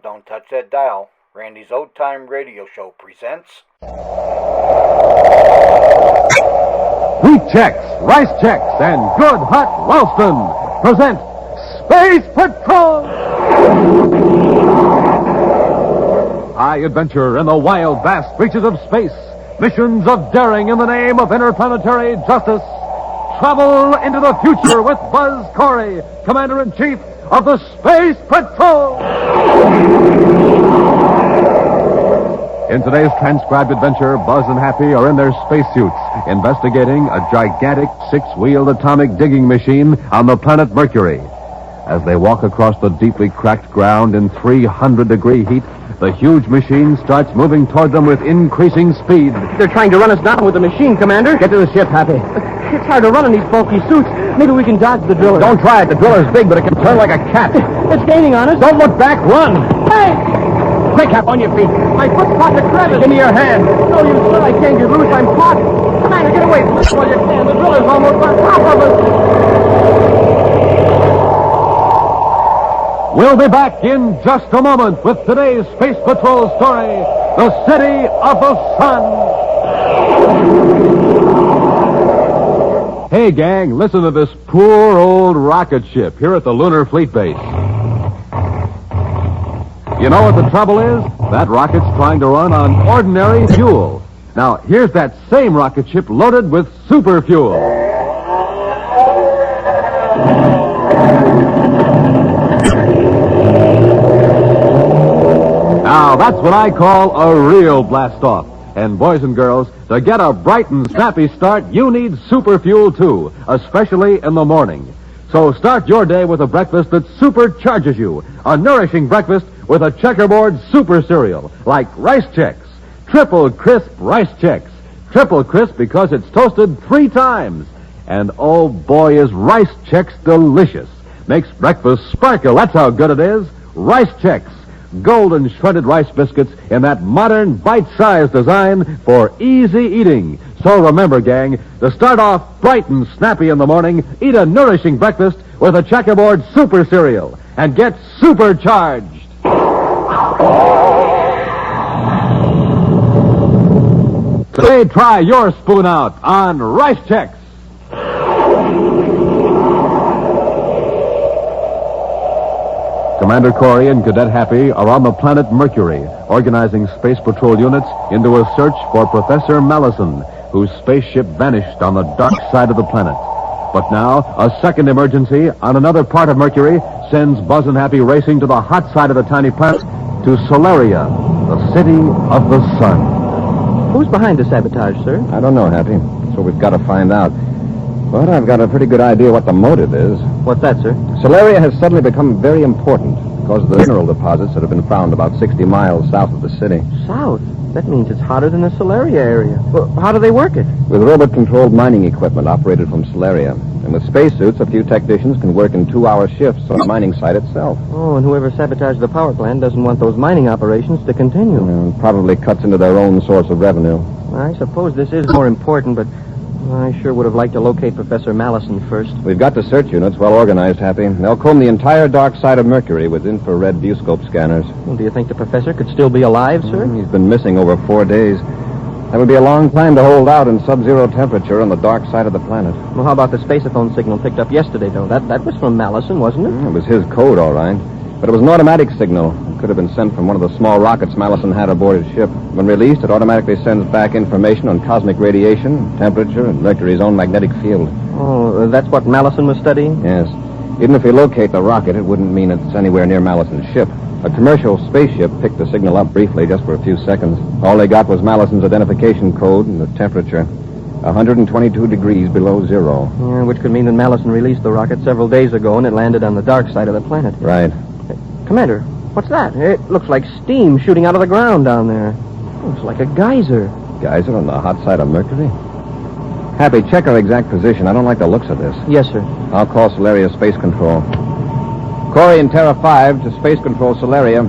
Don't touch that dial. Randy's Old Time Radio Show presents... Wheat checks, rice checks, and good hot Ralston present Space Patrol! High adventure in the wild, vast reaches of space. Missions of daring in the name of interplanetary justice. Travel into the future with Buzz Corry, Commander-in-Chief of the Space Patrol! In today's transcribed adventure, Buzz and Happy are in their spacesuits, investigating a gigantic six-wheeled atomic digging machine on the planet Mercury. As they walk across the deeply cracked ground in 300-degree heat, the huge machine starts moving toward them with increasing speed. They're trying to run us down with the machine, Commander. Get to the ship, Happy. It's hard to run in these bulky suits. Maybe we can dodge the driller. Don't try it. The driller's big, but it can turn like a cat. It's gaining on us. Don't look back. Run. Hey! Quick, Hap, on your feet. My foot's caught the crevice. Give me your hand. No, you sir, I can't get loose. I'm caught. Commander, get away from us while you can. The driller's almost on top of us. We'll be back in just a moment with today's Space Patrol story, The City of the Sun. Hey, gang, listen to this poor old rocket ship here at the Lunar Fleet Base. You know what the trouble is? That rocket's trying to run on ordinary fuel. Now, here's that same rocket ship loaded with super fuel. Now, that's what I call a real blast-off. And boys and girls, to get a bright and snappy start, you need super fuel, too, especially in the morning. So start your day with a breakfast that supercharges you. A nourishing breakfast with a checkerboard super cereal, like Rice Chex. Triple crisp Rice Chex. Triple crisp because it's toasted 3 times. And oh boy, is Rice Chex delicious. Makes breakfast sparkle, that's how good it is. Rice Chex. Golden shredded rice biscuits in that modern bite-sized design for easy eating. So remember, gang, to start off bright and snappy in the morning, eat a nourishing breakfast with a checkerboard super cereal and get supercharged. Today, try your spoon out on Rice Chex. Commander Corry and Cadet Happy are on the planet Mercury, organizing Space Patrol units into a search for Professor Mallison, whose spaceship vanished on the dark side of the planet. But now, a second emergency on another part of Mercury sends Buzz and Happy racing to the hot side of the tiny planet, to Solaria, the city of the sun. Who's behind the sabotage, sir? I don't know, Happy. So we've got to find out. But I've got a pretty good idea what the motive is. What's that, sir? Solaria has suddenly become very important because of the mineral deposits that have been found about 60 miles south of the city. South? That means it's hotter than the Solaria area. Well, how do they work it? With robot-controlled mining equipment operated from Solaria. And with spacesuits, a few technicians can work in 2-hour shifts on the mining site itself. Oh, and whoever sabotaged the power plant doesn't want those mining operations to continue. Probably cuts into their own source of revenue. I suppose this is more important, but I sure would have liked to locate Professor Mallison first. We've got the search units well organized, Happy. They'll comb the entire dark side of Mercury with infrared viewscope scanners. Well, do you think the professor could still be alive, sir? He's been missing over 4 days. That would be a long time to hold out in sub-zero temperature on the dark side of the planet. Well, how about the spaceophone signal picked up yesterday, though? That was from Mallison, wasn't it? It was his code, all right. But it was an automatic signal. It could have been sent from one of the small rockets Mallison had aboard his ship. When released, it automatically sends back information on cosmic radiation, temperature, and Mercury's own magnetic field. Oh, that's what Mallison was studying? Yes. Even if we locate the rocket, it wouldn't mean it's anywhere near Mallison's ship. A commercial spaceship picked the signal up briefly, just for a few seconds. All they got was Mallison's identification code and the temperature. 122 degrees below zero. Yeah, which could mean that Mallison released the rocket several days ago and it landed on the dark side of the planet. Right. Commander, what's that? It looks like steam shooting out of the ground down there. Looks like a geyser. Geyser on the hot side of Mercury? Happy, check our exact position. I don't like the looks of this. Yes, sir. I'll call Solaria Space Control. Corry and Terra 5 to Space Control Solaria.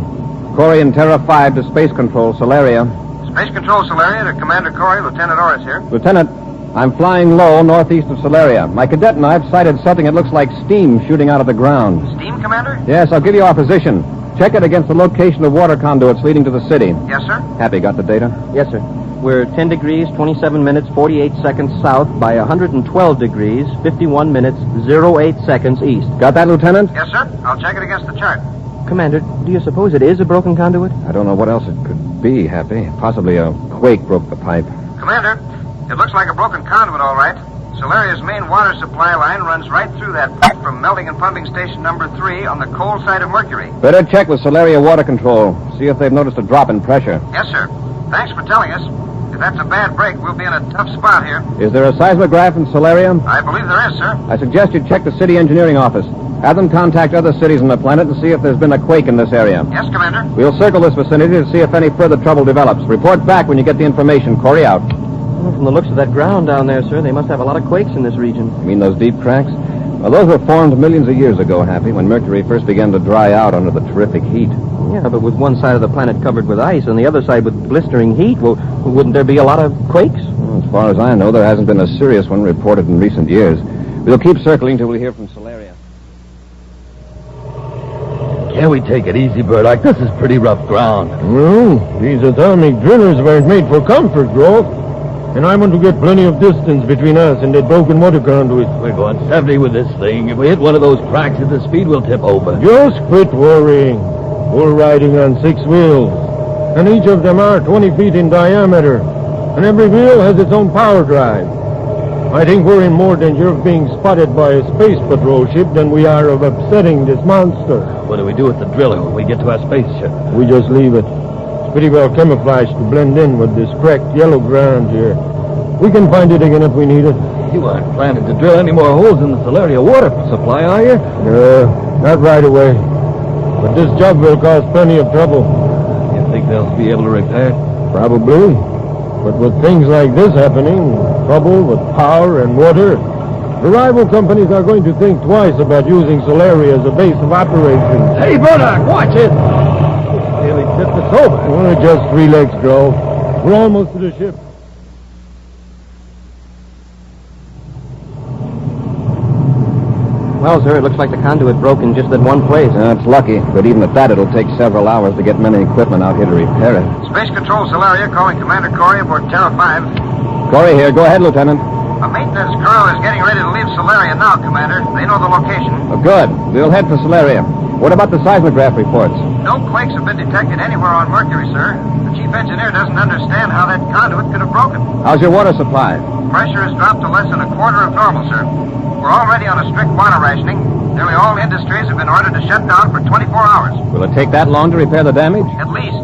Corry and Terra 5 to Space Control Solaria. Space Control Solaria to Commander Corry, Lieutenant Orris here. Lieutenant, I'm flying low northeast of Solaria. My cadet and I have sighted something that looks like steam shooting out of the ground. Steam, Commander? Yes, I'll give you our position. Check it against the location of water conduits leading to the city. Yes, sir. Happy, got the data? Yes, sir. We're 10 degrees, 27 minutes, 48 seconds south by 112 degrees, 51 minutes, 08 seconds east. Got that, Lieutenant? Yes, sir. I'll check it against the chart. Commander, do you suppose it is a broken conduit? I don't know what else it could be, Happy. Possibly a quake broke the pipe. Commander, it looks like a broken conduit, all right. Solaria's main water supply line runs right through that pipe from melting and pumping station number 3 on the cold side of Mercury. Better check with Solaria Water Control. See if they've noticed a drop in pressure. Yes, sir. Thanks for telling us. If that's a bad break, we'll be in a tough spot here. Is there a seismograph in Solaria? I believe there is, sir. I suggest you check the city engineering office. Have them contact other cities on the planet and see if there's been a quake in this area. Yes, Commander. We'll circle this vicinity to see if any further trouble develops. Report back when you get the information. Corry out. Well, from the looks of that ground down there, sir, they must have a lot of quakes in this region. You mean those deep cracks? Well, those were formed millions of years ago, Happy, when Mercury first began to dry out under the terrific heat. Yeah, but with one side of the planet covered with ice and the other side with blistering heat, well, wouldn't there be a lot of quakes? Well, as far as I know, there hasn't been a serious one reported in recent years. We'll keep circling till we hear from Solaria. Can't we take it easy, Burdock? This is pretty rough ground. Well, these atomic drillers weren't made for comfort, Grove. And I want to get plenty of distance between us and that broken water conduit. We're going 70 with this thing. If we hit one of those cracks at the speed, we'll tip over. Just quit worrying. We're riding on 6 wheels. And each of them are 20 feet in diameter. And every wheel has its own power drive. I think we're in more danger of being spotted by a space patrol ship than we are of upsetting this monster. What do we do with the driller when we get to our spaceship? We just leave it. It's pretty well camouflaged to blend in with this cracked yellow ground here. We can find it again if we need it. You aren't planning to drill any more holes in the Solaria water supply, are you? Not right away. But this job will cause plenty of trouble. You think they'll be able to repair it? Probably. But with things like this happening, trouble with power and water, the rival companies are going to think twice about using Solaria as a base of operations. Hey, Burdock, watch it! Nearly tipped us over. Well, just relax, Grove. We're almost to the ship. Well, sir, it looks like the conduit broke in just that one place. That's lucky, but even at that, it'll take several hours to get many equipment out here to repair it. Space Control Solaria calling Commander Corry aboard Terra 5. Corry here. Go ahead, Lieutenant. A maintenance crew is getting ready to leave Solaria now, Commander. They know the location. Oh, good. We'll head for Solaria. What about the seismograph reports? No quakes have been detected anywhere on Mercury, sir. The chief engineer doesn't understand how that conduit could have broken. How's your water supply? Pressure has dropped to less than a quarter of normal, sir. We're already on a strict water rationing. Nearly all industries have been ordered to shut down for 24 hours. Will it take that long to repair the damage? At least.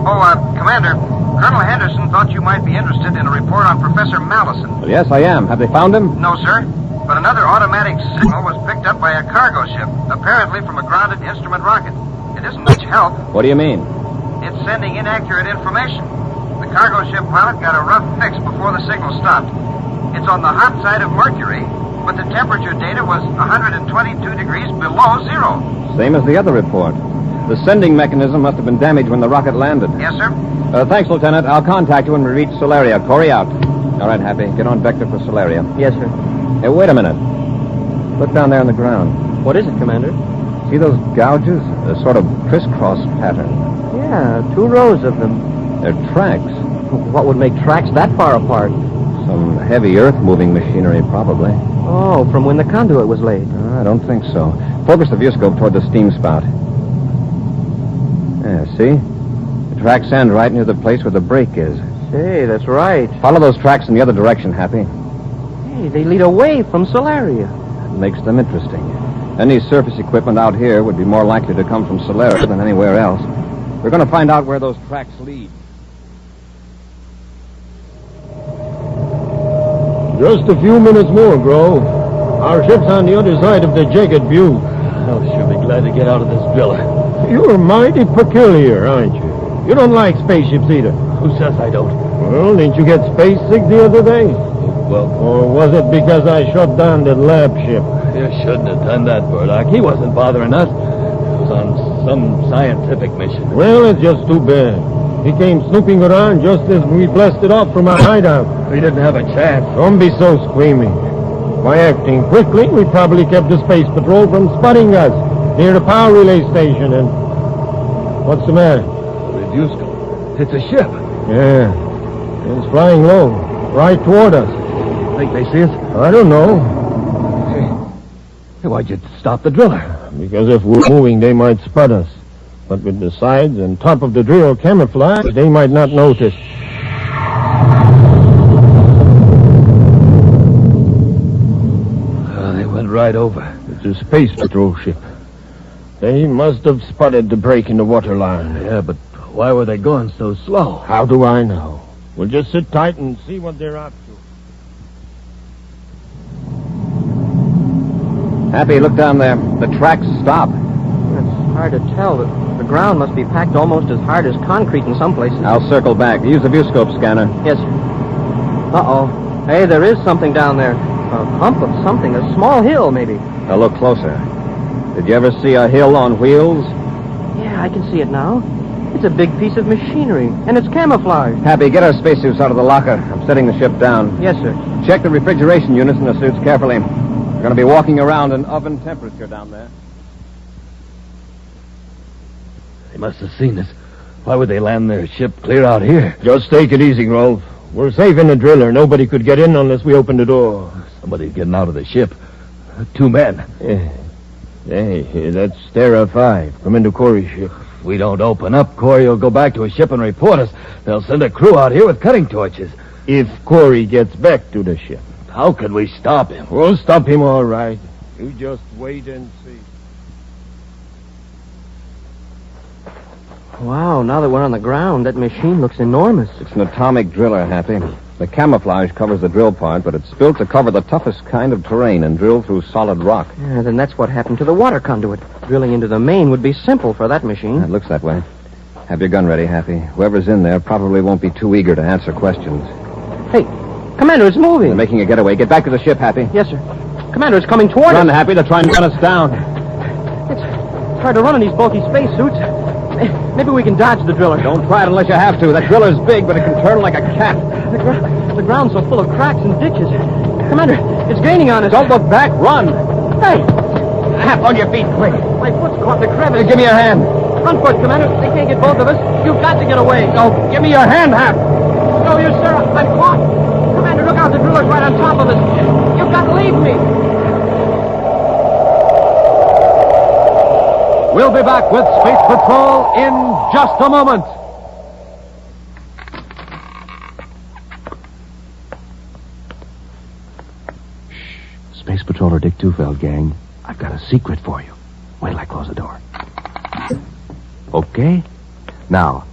Oh, Commander, Colonel Henderson thought you might be interested in a report on Professor Mallison. Well, yes, I am. Have they found him? No, sir. But another automatic signal was picked up by a cargo ship, apparently from a grounded instrument rocket. It isn't much help. What do you mean? It's sending inaccurate information. The cargo ship pilot got a rough fix before the signal stopped. It's on the hot side of Mercury, but the temperature data was 122 degrees below zero. Same as the other report. The sending mechanism must have been damaged when the rocket landed. Yes, sir? Thanks, Lieutenant. I'll contact you when we reach Solaria. Corry out. All right, Happy. Get on vector for Solaria. Yes, sir. Hey, wait a minute. Look down there on the ground. What is it, Commander? See those gouges? A sort of crisscross pattern. Yeah, 2 rows of them. They're tracks. What would make tracks that far apart? Some heavy earth-moving machinery, probably. Oh, from when the conduit was laid. I don't think so. Focus the viewscope toward the steam spout. Yeah, see? The tracks end right near the place where the break is. Say, that's right. Follow those tracks in the other direction, Happy. Hey, they lead away from Solaria. It makes them interesting. Any surface equipment out here would be more likely to come from Solaria than anywhere else. We're going to find out where those tracks lead. Just a few minutes more, Grove. Our ship's on the other side of the jagged butte. I'll sure be glad to get out of this driller. You're mighty peculiar, aren't you? You don't like spaceships either. Who says I don't? Well, didn't you get space sick the other day? Well, Or was it because I shut down that lab ship? you shouldn't have done that, Burdock. He wasn't bothering us. He was on some scientific mission. Well, it's just too bad. He came snooping around just as we blasted off from our hideout. We didn't have a chance. Don't be so squeamy. By acting quickly, we probably kept the Space Patrol from spotting us near the power relay station, and What's the matter? Reduced. It's a ship. Yeah. It's flying low, right toward us. Think they see us? I don't know. Hey, why'd you stop the driller? Because if we're moving, they might spot us. But with the sides and top of the drill camouflage, they might not notice. They went right over. It's a space patrol ship. They must have spotted the break in the water line. Yeah, but why were they going so slow? How do I know? We'll just sit tight and see what they're up to. Happy, look down there. The tracks stop. It's hard to tell. The ground must be packed almost as hard as concrete in some places. I'll circle back. Use the viewscope scanner. Yes, sir. Uh-oh. Hey, there is something down there. A hump of something. A small hill, maybe. Now look closer. Did you ever see a hill on wheels? Yeah, I can see it now. It's a big piece of machinery, and it's camouflaged. Happy, get our spacesuits out of the locker. I'm setting the ship down. Yes, sir. Check the refrigeration units in the suits carefully. We're going to be walking around in oven temperature down there. They must have seen us. Why would they land their ship clear out here? Just take it easy, Rolf. We're safe in the driller. Nobody could get in unless we open the door. Somebody's getting out of the ship. 2 men. Hey, that's Stera 5. Come into Corry's ship. If we don't open up, Corry will go back to his ship and report us. They'll send a crew out here with cutting torches. If Corry gets back to the ship. How can we stop him? We'll stop him all right. You just wait and see. Wow, now that we're on the ground, that machine looks enormous. It's an atomic driller, Happy. The camouflage covers the drill part, but it's built to cover the toughest kind of terrain and drill through solid rock. Yeah, then that's what happened to the water conduit. Drilling into the main would be simple for that machine. It looks that way. Have your gun ready, Happy. Whoever's in there probably won't be too eager to answer questions. Hey, Commander, it's moving. They're making a getaway. Get back to the ship, Happy. Yes, sir. Commander, it's coming toward Run, us. Happy. They're trying to run us down. It's hard to run in these bulky spacesuits. Maybe we can dodge the driller. Don't try it unless you have to. That driller's big, but it can turn like a cat. The ground's so full of cracks and ditches. Commander, it's gaining on us. Don't look back. Run. Hey! Hap, on your feet, quick. My foot's caught in the crevice. Give me your hand. Run for it, Commander. They can't get both of us. You've got to get away. No, give me your hand, Hap. No, you, sir. I'm caught. Commander, look out. The driller's right on top of us. You've got to leave me. We'll be back with Space Patrol in just a moment. Space Patroller Dick Tufeld, gang. I've got a secret for you. Wait till I close the door. Okay? Now,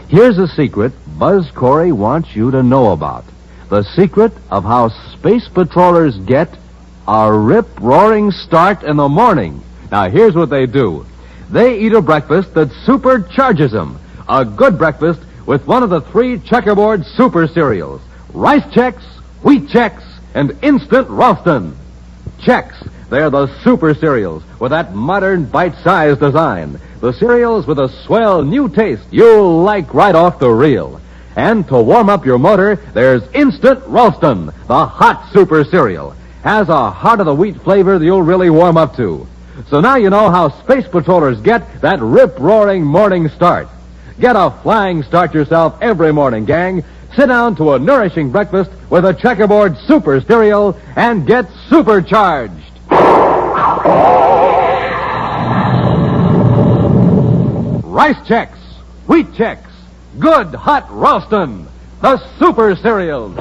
here's a secret Buzz Corry wants you to know about. The secret of how space patrollers get a rip-roaring start in the morning. Now, here's what they do. They eat a breakfast that supercharges them. A good breakfast with one of the 3 checkerboard super cereals. Rice Chex, Wheat Chex, and Instant Ralston. Chex. They're the super cereals with that modern bite-sized design. The cereals with a swell new taste you'll like right off the reel. And to warm up your motor, there's Instant Ralston, the hot super cereal. Has a heart-of-the-wheat flavor that you'll really warm up to. So now you know how space patrollers get that rip-roaring morning start. Get a flying start yourself every morning, gang. Sit down to a nourishing breakfast with a checkerboard super cereal and get supercharged. Rice Chex, Wheat Chex, good hot Ralston, the super cereals.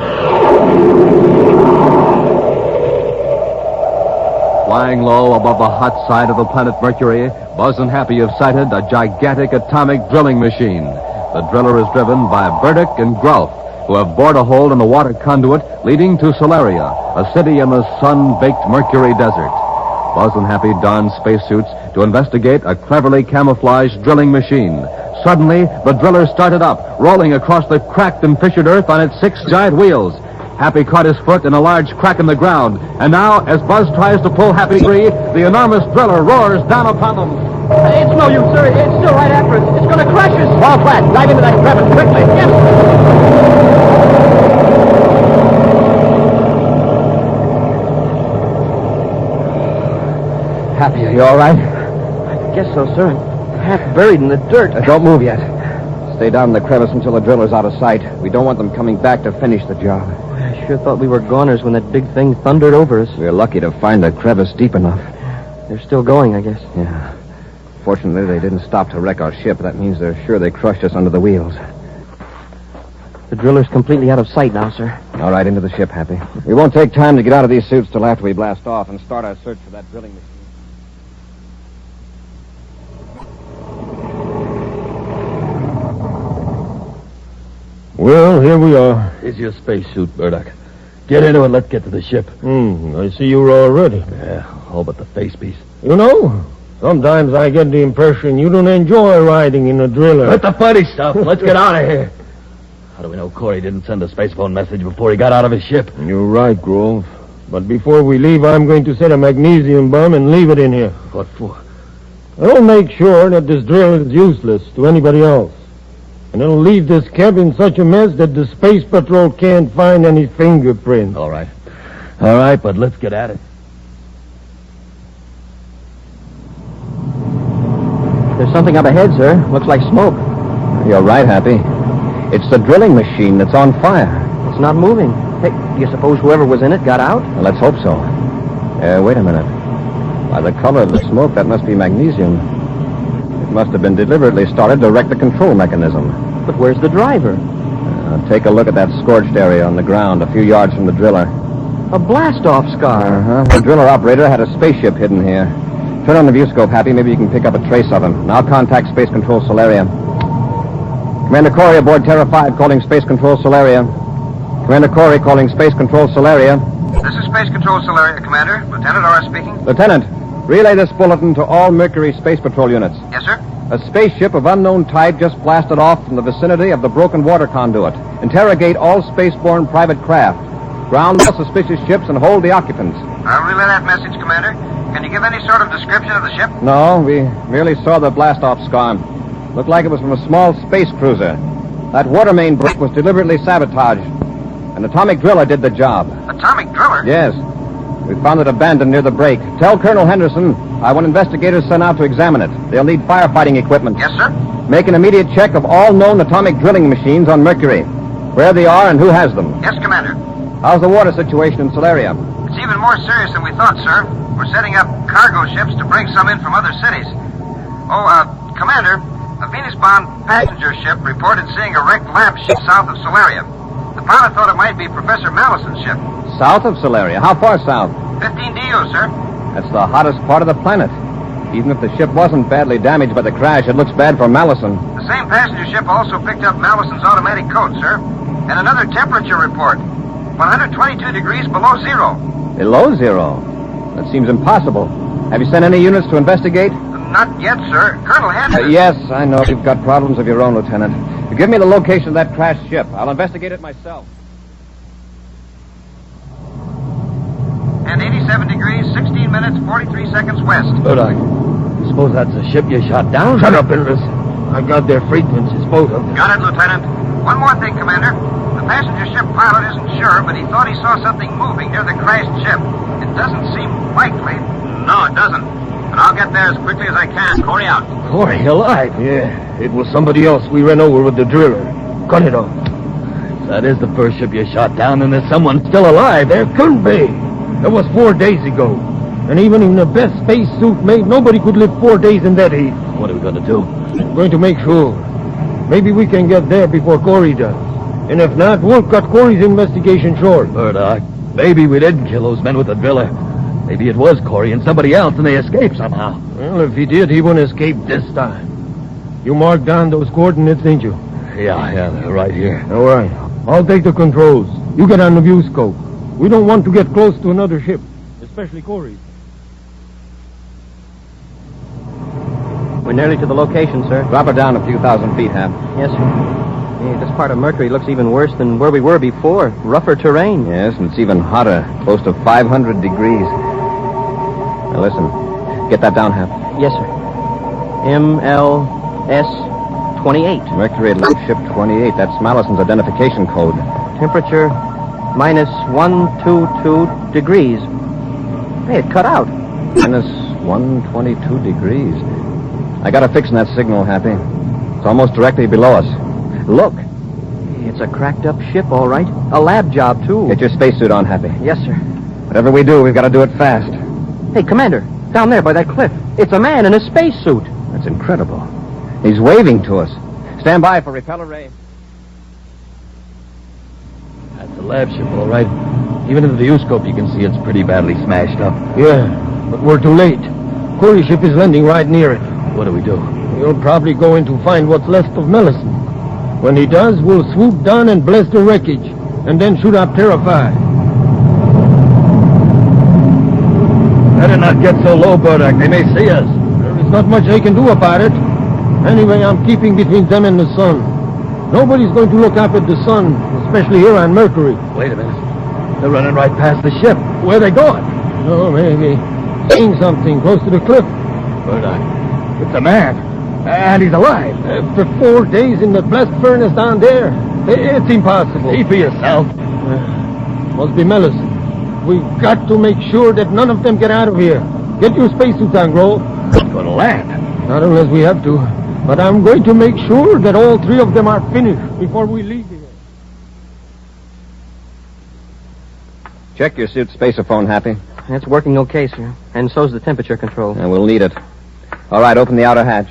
Flying low above the hot side of the planet Mercury, Buzz and Happy have sighted a gigantic atomic drilling machine. The driller is driven by Burdick and Grolf, who have bored a hole in the water conduit leading to Solaria, a city in the sun-baked Mercury desert. Buzz and Happy don spacesuits to investigate a cleverly camouflaged drilling machine. Suddenly, the driller started up, rolling across the cracked and fissured earth on its 6 giant wheels. Happy caught his foot in a large crack in the ground, and now, as Buzz tries to pull Happy free, the enormous driller roars down upon them. It's no use, sir. It's still right after us. It's going to crush us. Fall flat. Dive into that crevice quickly. Yes. Happy, are you all right? I guess so, sir. half buried in the dirt. Don't move yet. Stay down in the crevice until the driller's out of sight. We don't want them coming back to finish the job. I sure thought we were goners when that big thing thundered over us. We're lucky to find a crevice deep enough. They're still going, I guess. Yeah. Fortunately, they didn't stop to wreck our ship. That means they're sure they crushed us under the wheels. The driller's completely out of sight now, sir. All right, into the ship, Happy. We won't take time to get out of these suits till after we blast off and start our search for that drilling machine. Well, here we are. Here's your spacesuit, Burdock. Get into it. Let's get to the ship. I see you're all ready. Yeah, all but the face piece. You know, sometimes I get the impression you don't enjoy riding in a driller. Let the funny stuff. Let's get out of here. How do we know Corry didn't send a space phone message before he got out of his ship? You're right, Grove. But before we leave, I'm going to set a magnesium bomb and leave it in here. What for? I'll make sure that this drill is useless to anybody else. And it'll leave this camp in such a mess that the Space Patrol can't find any fingerprints. All right. All right, but let's get at it. There's something up ahead, sir. Looks like smoke. You're right, Happy. It's the drilling machine that's on fire. It's not moving. Hey, do you suppose whoever was in it got out? Well, let's hope so. Wait a minute. By the color of the smoke, that must be magnesium. It must have been deliberately started to wreck the control mechanism. But where's the driver? Take a look at that scorched area on the ground a few yards from the driller. A blast-off scar. Uh-huh. The driller operator had a spaceship hidden here. Turn on the viewscope, Happy. Maybe you can pick up a trace of him. And I'll contact Space Control Solaria. Commander Corry aboard Terra 5 calling Space Control Solaria. Commander Corry calling Space Control Solaria. This is Space Control Solaria, Commander. Lieutenant Orr speaking. Lieutenant, relay this bulletin to all Mercury Space Patrol units. Yes, sir. A spaceship of unknown type just blasted off from the vicinity of the broken water conduit. Interrogate all spaceborne private craft. Ground all suspicious ships and hold the occupants. I'll relay that message, Commander. Can you give any sort of description of the ship? No, we merely saw the blast-off scar. Looked like it was from a small space cruiser. That water main break was deliberately sabotaged. An atomic driller did the job. Atomic driller? Yes. We found it abandoned near the break. Tell Colonel Henderson I want investigators sent out to examine it. They'll need firefighting equipment. Yes, sir. Make an immediate check of all known atomic drilling machines on Mercury. Where they are and who has them. Yes, Commander. How's the water situation in Solaria? It's even more serious than we thought, sir. We're setting up cargo ships to bring some in from other cities. Commander, a Venus-bound passenger ship reported seeing a wrecked lab ship south of Solaria. The pilot thought it might be Professor Mallison's ship. South of Solaria? How far south? 15 DU, sir. That's the hottest part of the planet. Even if the ship wasn't badly damaged by the crash, it looks bad for Mallison. The same passenger ship also picked up Mallison's automatic code, sir. And another temperature report. 122 degrees below zero. Below zero? That seems impossible. Have you sent any units to investigate? Not yet, sir. Colonel Henderson... Yes, I know. You've got problems of your own, Lieutenant. You give me the location of that crashed ship. I'll investigate it myself. And 87 degrees, 16 minutes, 43 seconds west. Burdock, you suppose that's the ship you shot down? Shut up and listen. I got their frequencies, both of them. Got it, Lieutenant. One more thing, Commander. The passenger ship pilot isn't sure, but he thought he saw something moving near the crashed ship. It doesn't seem likely. No, it doesn't. But I'll get there as quickly as I can. Corry out. Corry alive? Yeah, it was somebody else we ran over with the driller. Cut it off. If that is the first ship you shot down, then there's someone still alive. There couldn't be. That was 4 days ago. And even in the best space suit made, nobody could live 4 days in that heat. What are we going to do? I'm going to make sure. Maybe we can get there before Corry does. And if not, we'll cut Corry's investigation short. Burdock, maybe we didn't kill those men with the driller. Maybe it was Corry and somebody else, and they escaped somehow. Well, if he did, he wouldn't escape this time. You marked down those coordinates, didn't you? Yeah, they're right here. All right. I'll take the controls. You get on the view scope. We don't want to get close to another ship, especially Corry's. We're nearly to the location, sir. Drop her down a few thousand feet, Hap. Yes, sir. Hey, this part of Mercury looks even worse than where we were before. Rougher terrain. Yes, and it's even hotter, close to 500 degrees. Now listen, get that down, Hap. Yes, sir. MLS 28. Mercury Ship 28. That's Mallison's identification code. Temperature minus 122 degrees. Hey, it cut out. Minus 122 degrees. I got a fix on that signal, Happy. It's almost directly below us. Look. It's a cracked-up ship, all right. A lab job, too. Get your spacesuit on, Happy. Yes, sir. Whatever we do, we've got to do it fast. Hey, Commander, down there by that cliff. It's a man in a spacesuit. That's incredible. He's waving to us. Stand by for repeller ray. That's the lab ship, all right. Even in the viewscope, you can see it's pretty badly smashed up. Yeah, but we're too late. Corry's ship is landing right near it. What do we do? He'll probably go in to find what's left of Mellison. When he does, we'll swoop down and blast the wreckage, and then shoot up Terrified. Better not get so low, Burdock. They may see us. There's not much they can do about it. Anyway, I'm keeping between them and the sun. Nobody's going to look up at the sun, especially here on Mercury. Wait a minute. They're running right past the ship. Where are they going? No, maybe. Seeing something close to the cliff. Burdock, it's a man. And he's alive. After 4 days in the blast furnace down there, it's impossible. See for yourself. Must be Mellison. We've got to make sure that none of them get out of here. Get your spacesuits on, Grohl. Going to land. Not unless we have to. But I'm going to make sure that all 3 of them are finished before we leave here. Check your suit spacerphone, Happy. It's working okay, sir. And so's the temperature control. And we'll need it. All right, open the outer hatch.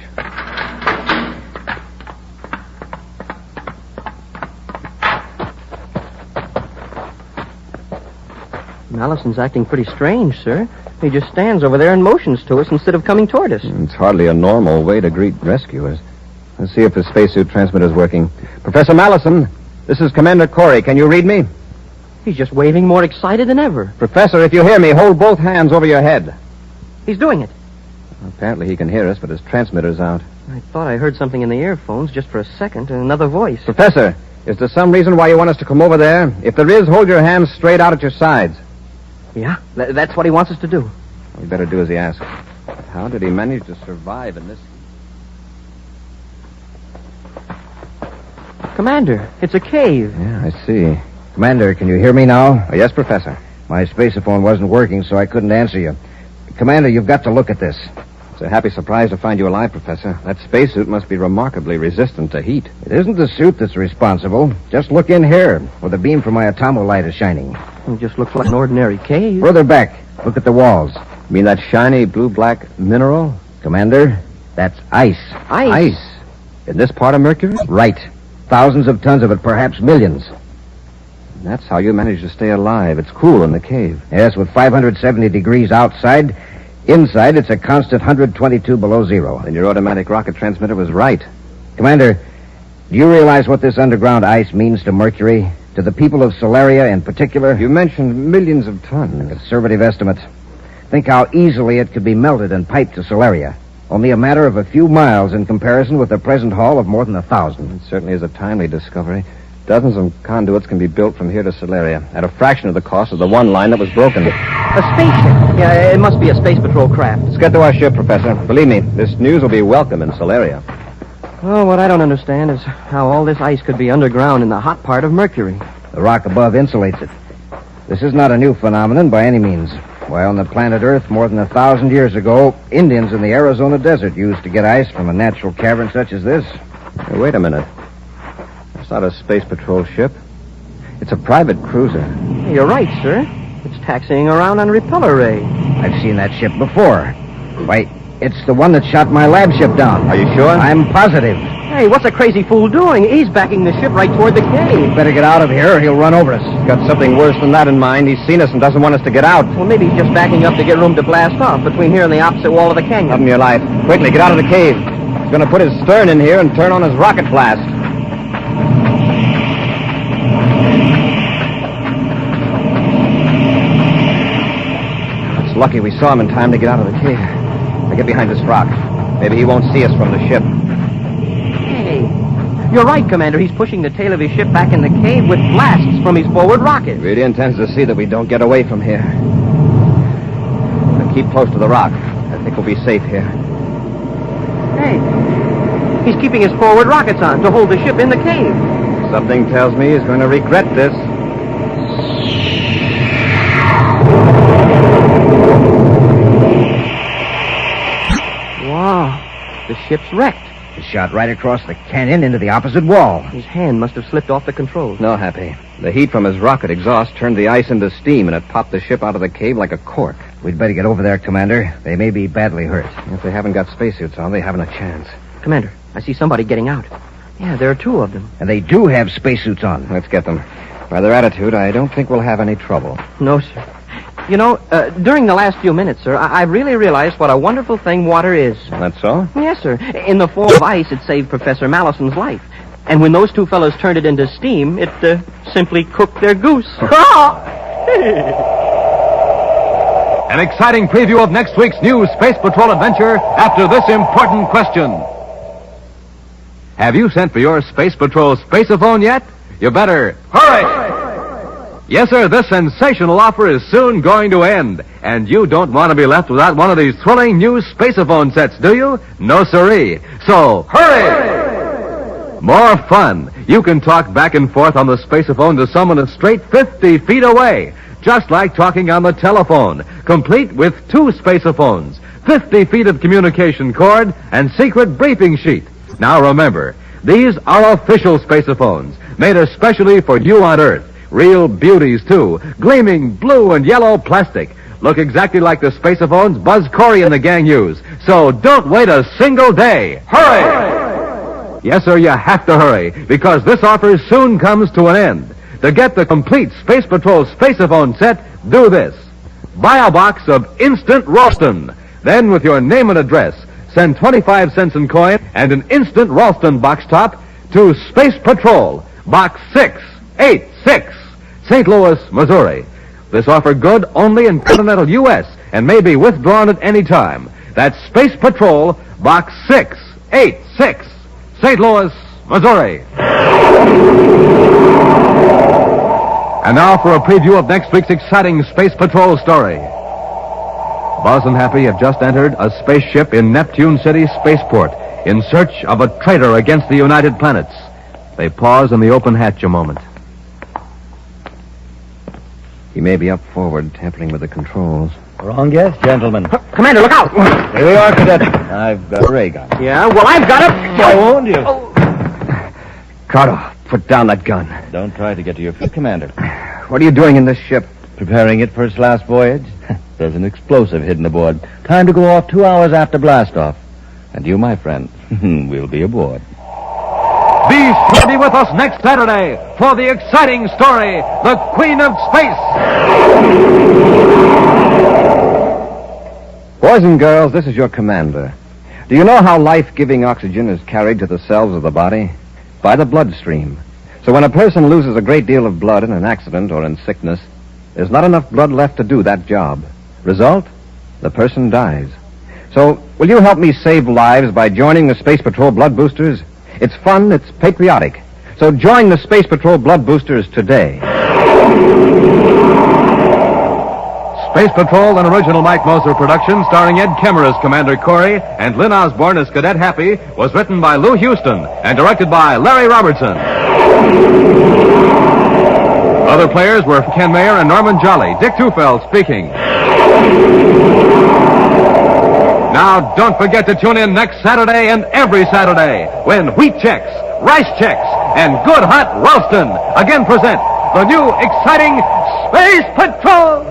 Allison's acting pretty strange, sir. He just stands over there and motions to us instead of coming toward us. It's hardly a normal way to greet rescuers. Let's see if the spacesuit transmitter's working. Professor Mallison, this is Commander Corry. Can you read me? He's just waving more excited than ever. Professor, if you hear me, hold both hands over your head. He's doing it. Apparently he can hear us, but his transmitter's out. I thought I heard something in the earphones just for a second, and another voice. Professor, is there some reason why you want us to come over there? If there is, hold your hands straight out at your sides. Yeah, that's what he wants us to do. We better do as he asks. How did he manage to survive in this? Commander, it's a cave. Yeah, I see. Commander, can you hear me now? Yes, Professor. My spacephone wasn't working, so I couldn't answer you. Commander, you've got to look at this. It's a happy surprise to find you alive, Professor. That spacesuit must be remarkably resistant to heat. It isn't the suit that's responsible. Just look in here, where the beam from my atomolight is shining. It just looks like an ordinary cave. Further back, look at the walls. You mean that shiny blue-black mineral? Commander, that's ice. Ice? In this part of Mercury? Right. Thousands of tons of it, perhaps millions. That's how you manage to stay alive. It's cool in the cave. Yes, with 570 degrees outside. Inside, it's a constant 122 below zero. Then your automatic rocket transmitter was right. Commander, do you realize what this underground ice means to Mercury? To the people of Solaria in particular? You mentioned millions of tons. A conservative estimate. Think how easily it could be melted and piped to Solaria. Only a matter of a few miles in comparison with the present haul of more than 1,000. It certainly is a timely discovery. Dozens of conduits can be built from here to Solaria at a fraction of the cost of the one line that was broken. A spaceship. Yeah, it must be a space patrol craft. Let's get to our ship, Professor. Believe me, this news will be welcome in Solaria. Oh, what I don't understand is how all this ice could be underground in the hot part of Mercury. The rock above insulates it. This is not a new phenomenon by any means. Why, on the planet Earth more than 1,000 years ago, Indians in the Arizona desert used to get ice from a natural cavern such as this. Hey, wait a minute. That's not a space patrol ship. It's a private cruiser. You're right, sir. It's taxiing around on repeller ray. I've seen that ship before. Why, it's the one that shot my lab ship down. Are you sure? I'm positive. Hey, what's a crazy fool doing? He's backing the ship right toward the cave. Better get out of here or he'll run over us. He's got something worse than that in mind. He's seen us and doesn't want us to get out. Well, maybe he's just backing up to get room to blast off between here and the opposite wall of the canyon. Up in your life. Quickly, get out of the cave. He's going to put his stern in here and turn on his rocket blast. It's lucky we saw him in time to get out of the cave. Now get behind this rock. Maybe he won't see us from the ship. Hey, you're right, Commander. He's pushing the tail of his ship back in the cave with blasts from his forward rocket. He really intends to see that we don't get away from here. Now keep close to the rock. I think we'll be safe here. Hey, he's keeping his forward rockets on to hold the ship in the cave. Something tells me he's going to regret this. Wow. the ship's wrecked. He shot right across the canyon into the opposite wall. His hand must have slipped off the controls. No, Happy. The heat from his rocket exhaust turned the ice into steam, and it popped the ship out of the cave like a cork. We'd better get over there, Commander. They may be badly hurt. If they haven't got spacesuits on, they haven't a chance. Commander, I see somebody getting out. Yeah, there are two of them. And they do have spacesuits on. Let's get them. By their attitude, I don't think we'll have any trouble. No, sir. You know, during the last few minutes, sir, I've really realized what a wonderful thing water is. That's so? Yes, sir. In the form of ice, it saved Professor Mallison's life. And when those two fellows turned it into steam, it simply cooked their goose. An exciting preview of next week's new Space Patrol adventure after this important question. Have you sent for your Space Patrol spaceophone yet? You better hurry! Yes, sir, this sensational offer is soon going to end. And you don't want to be left without one of these thrilling new spaceophone sets, do you? No, sirree. So, hurry! More fun. You can talk back and forth on the spaceophone to someone a straight 50 feet away. Just like talking on the telephone. Complete with two spaceophones, 50 feet of communication cord, and secret briefing sheet. Now remember, these are official spaceophones, made especially for you on Earth. Real beauties, too. Gleaming blue and yellow plastic. Look exactly like the spaceophones Buzz, Corry, and the gang use. So don't wait a single day. Hurry! Yes, sir, you have to hurry, because this offer soon comes to an end. To get the complete Space Patrol spaceophone set, do this. Buy a box of Instant Ralston. Then, with your name and address, send 25 cents in coin and an Instant Ralston box top to Space Patrol, Box 686, St. Louis, Missouri. This offer good only in continental U.S. and may be withdrawn at any time. That's Space Patrol, Box 686, St. Louis, Missouri. And now for a preview of next week's exciting Space Patrol story. Buzz and Happy have just entered a spaceship in Neptune City Spaceport in search of a traitor against the United Planets. They pause in the open hatch a moment. He may be up forward, tampering with the controls. Wrong guess, gentlemen. Commander, look out! Here we are, Cadet. I've got a ray gun. Yeah, well, I've got it. I warned you. Carter, put down that gun. Don't try to get to your feet, Commander. What are you doing in this ship? Preparing it for its last voyage. There's an explosive hidden aboard. Time to go off 2 hours after blastoff. And you, my friend, will be aboard. Be sure to be with us next Saturday for the exciting story, The Queen of Space. Boys and girls, this is your commander. Do you know how life-giving oxygen is carried to the cells of the body? By the bloodstream. So when a person loses a great deal of blood in an accident or in sickness, there's not enough blood left to do that job. Result? The person dies. So, will you help me save lives by joining the Space Patrol Blood Boosters? It's fun, it's patriotic. So join the Space Patrol Blood Boosters today. Space Patrol, an original Mike Moser production starring Ed Kemmer as Commander Corry and Lynn Osborne as Cadet Happy, was written by Lou Houston and directed by Larry Robertson. Other players were Ken Mayer and Norman Jolly. Dick Tufeld speaking. Now, don't forget to tune in next Saturday and every Saturday when Wheat Chex, Rice Chex, and Good Hot Ralston again present the new exciting Space Patrol.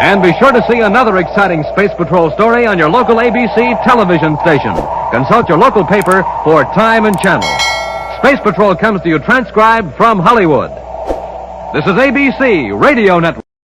And be sure to see another exciting Space Patrol story on your local ABC television station. Consult your local paper for time and channel. Space Patrol comes to you transcribed from Hollywood. This is ABC Radio Network.